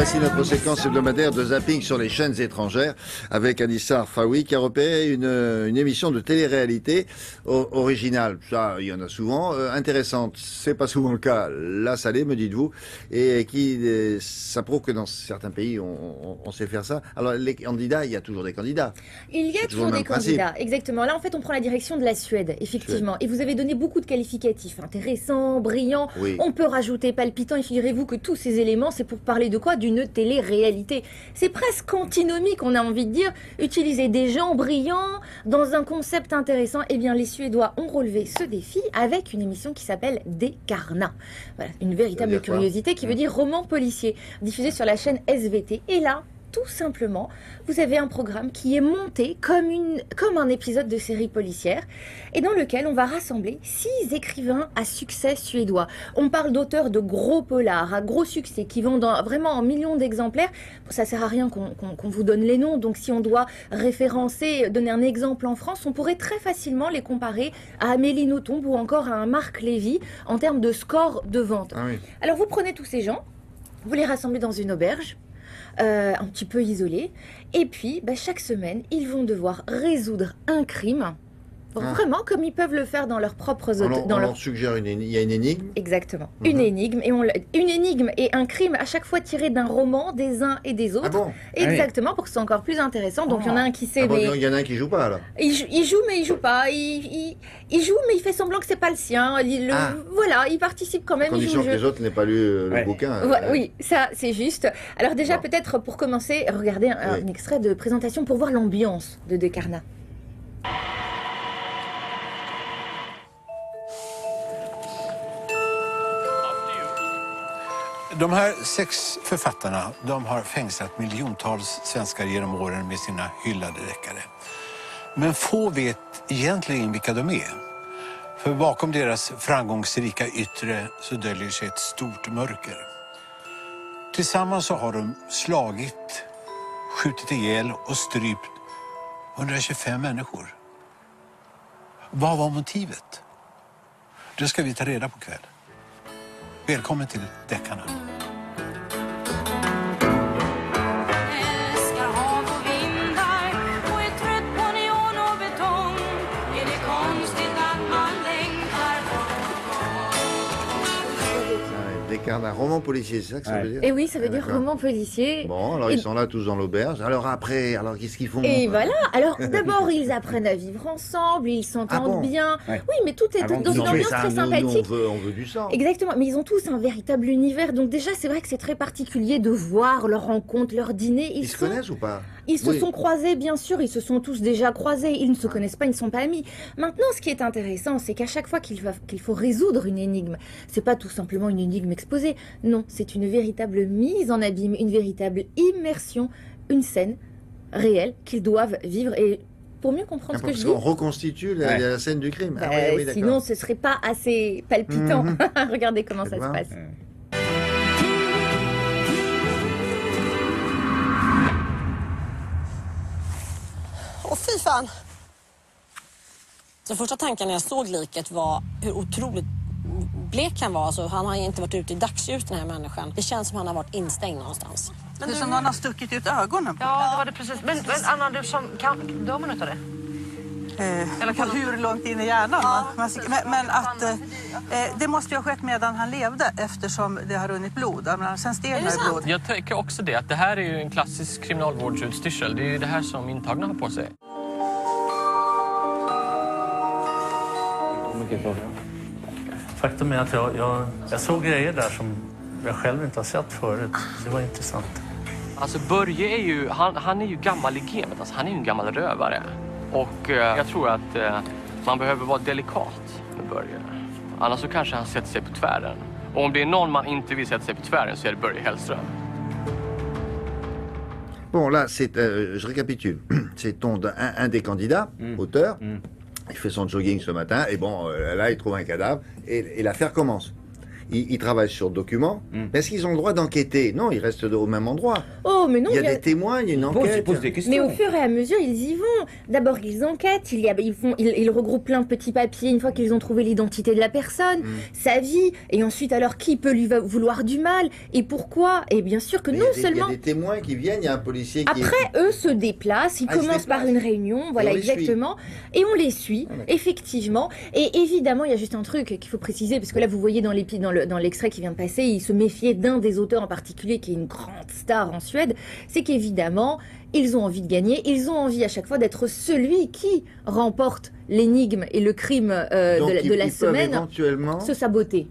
Voici notre séquence hebdomadaire de zapping sur les chaînes étrangères avec Anissa Arfaoui qui a repéré une émission de télé-réalité originale. Ça, il y en a souvent. Intéressante. C'est pas souvent le cas. Là, ça l'est, me dites-vous. Et ça prouve que dans certains pays, on sait faire ça. Alors, les candidats, il y a toujours des candidats. Il y a toujours des candidats, exactement. Là, en fait, on prend la direction de la Suède, effectivement. Et vous avez donné beaucoup de qualificatifs. Intéressant, brillant. Oui. On peut rajouter palpitant. Et figurez-vous que tous ces éléments, c'est pour parler de quoi? D'une télé-réalité. C'est presque antinomique, on a envie de dire. Utiliser des gens brillants dans un concept intéressant. Eh bien, les Suédois ont relevé ce défi avec une émission qui s'appelle Dekarna. Voilà, une véritable curiosité qui veut dire roman policier, diffusé sur la chaîne SVT. Et là, tout simplement, vous avez un programme qui est monté comme un épisode de série policière et dans lequel on va rassembler 6 écrivains à succès suédois. On parle d'auteurs de gros polars à gros succès qui vendent vraiment en millions d'exemplaires. Ça sert à rien qu'on vous donne les noms, donc si on doit référencer, donner un exemple en France, on pourrait très facilement les comparer à Amélie Nothomb ou encore à un Marc Lévy en termes de score de vente. Ah oui. Alors vous prenez tous ces gens, vous les rassemblez dans une auberge, un petit peu isolés. Et puis, chaque semaine, ils vont devoir résoudre un crime. Vraiment comme ils peuvent le faire dans leurs propres hôtels. On leur suggère il y a une énigme. Exactement. Une énigme. Une énigme et un crime à chaque fois tiré d'un roman des uns et des autres. Ah bon? Exactement, pour que ce soit encore plus intéressant. Donc il y en a un qui sait. Il y en a un qui joue pas alors. Il joue mais il joue pas. Il joue mais il fait semblant que c'est pas le sien. Voilà, il participe quand même. À condition que les autres n'aient pas lu le bouquin. Oui, ça c'est juste. Alors déjà peut-être pour commencer, regardez un extrait de présentation pour voir l'ambiance de Dekarna. De här 6 författarna, de har fängslat miljontals svenskar genom åren med sina hyllade deckare. Men få vet egentligen vilka de är. För bakom deras framgångsrika yttre så döljer sig ett stort mörker. Tillsammans så har de slagit, skjutit ihjäl och strypt 125 människor. Vad var motivet? Det ska vi ta reda på kväll. Välkommen till Deckarna. Dekarna, roman policier, c'est ça que ça veut dire? Et oui, ça veut dire roman policier. Bon, alors ils sont là tous dans l'auberge. Alors après, qu'est-ce qu'ils font? Et voilà. Alors d'abord, ils apprennent à vivre ensemble, ils s'entendent bien. Oui, mais tout est dans une ambiance très sympathique. On veut du sang. Exactement, mais ils ont tous un véritable univers. Donc déjà, c'est vrai que c'est très particulier de voir leurs rencontres, leurs dîners. Ils se connaissent ou pas? Ils se sont croisés, bien sûr, ils se sont tous déjà croisés. Ils ne se connaissent pas, ils ne sont pas amis. Maintenant, ce qui est intéressant, c'est qu'à chaque fois qu'il faut résoudre une énigme, c'est pas tout simplement une énigme exposée. Non, c'est une véritable mise en abîme, une véritable immersion, une scène réelle qu'ils doivent vivre. Et pour mieux comprendre ce que je dis... On reconstitue la scène du crime. Sinon, ce serait pas assez palpitant. Regardez comment ça se passe. Åh fy fan! Så första tanken när jag såg liket var hur otroligt blek han var. Alltså, han har inte varit ute i dagsljus, den här människan. Det känns som han har varit instängd någonstans. Men det är som någon har stuckit ut ögonen på. Ja, det var det precis. Men Anna, du som kan dör man utav det? Eller på hur långt in i hjärnan? Ja. Men att det måste ju ha skett medan han levde eftersom det har runnit blod. Sen stelnar blod. Jag tycker också det, att det här är ju en klassisk kriminalvårdsutstyrsel. Det är ju det här som intagna har på sig. Mycket frågor. Faktum är att jag såg grejer där som jag själv inte har sett förut. Det var intressant. Alltså Börje är ju, han är ju gammal i gamet. Alltså, han är ju en gammal rövare. Och jag tror att man behöver vara delikat med Börje. Annars så kanske han sätter sig på tvären. Och om det är någon man inte vill sätta sig på tvären så är det Börje Hellström. Bon, là, je récapitule. C'est un des candidats, auteur. Il fait son jogging ce matin, et bon, là, il trouve un cadavre, et l'affaire commence. ils travaillent sur documents. Mais est-ce qu'ils ont le droit d'enquêter? Non, ils restent au même endroit. Oh, mais non, Il y a des témoins, il y a une enquête. Pose des questions. mais au fur et à mesure, ils y vont. D'abord, ils enquêtent, ils regroupent plein de petits papiers une fois qu'ils ont trouvé l'identité de la personne, sa vie, et ensuite, alors, qui peut lui vouloir du mal, et pourquoi? Et bien sûr que Mais non il y seulement... a des témoins qui viennent, il y a un policier qui... Après, eux se déplacent, ils Ah, ils se commencent par déplacent. une réunion, voilà on les exactement, et on les suit, Ah, d'accord. effectivement. Et évidemment, il y a juste un truc qu'il faut préciser, parce que là, vous voyez dans l'extrait qui vient de passer, il se méfiait d'un des auteurs en particulier, qui est une grande star en Suède, c'est qu'évidemment, ils ont envie de gagner, ils ont envie à chaque fois d'être celui qui remporte l'énigme et le crime Donc, de la ils peuvent semaine, éventuellement... se saboter.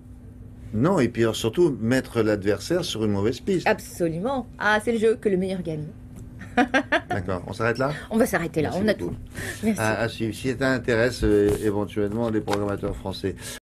Non, et puis surtout mettre l'adversaire sur une mauvaise piste. Absolument. Ah, c'est le jeu, que le meilleur gagne. D'accord, on s'arrête là? On va s'arrêter là, Merci on a beaucoup. tout. Merci. À suivre. Si ça intéresse éventuellement les programmateurs français.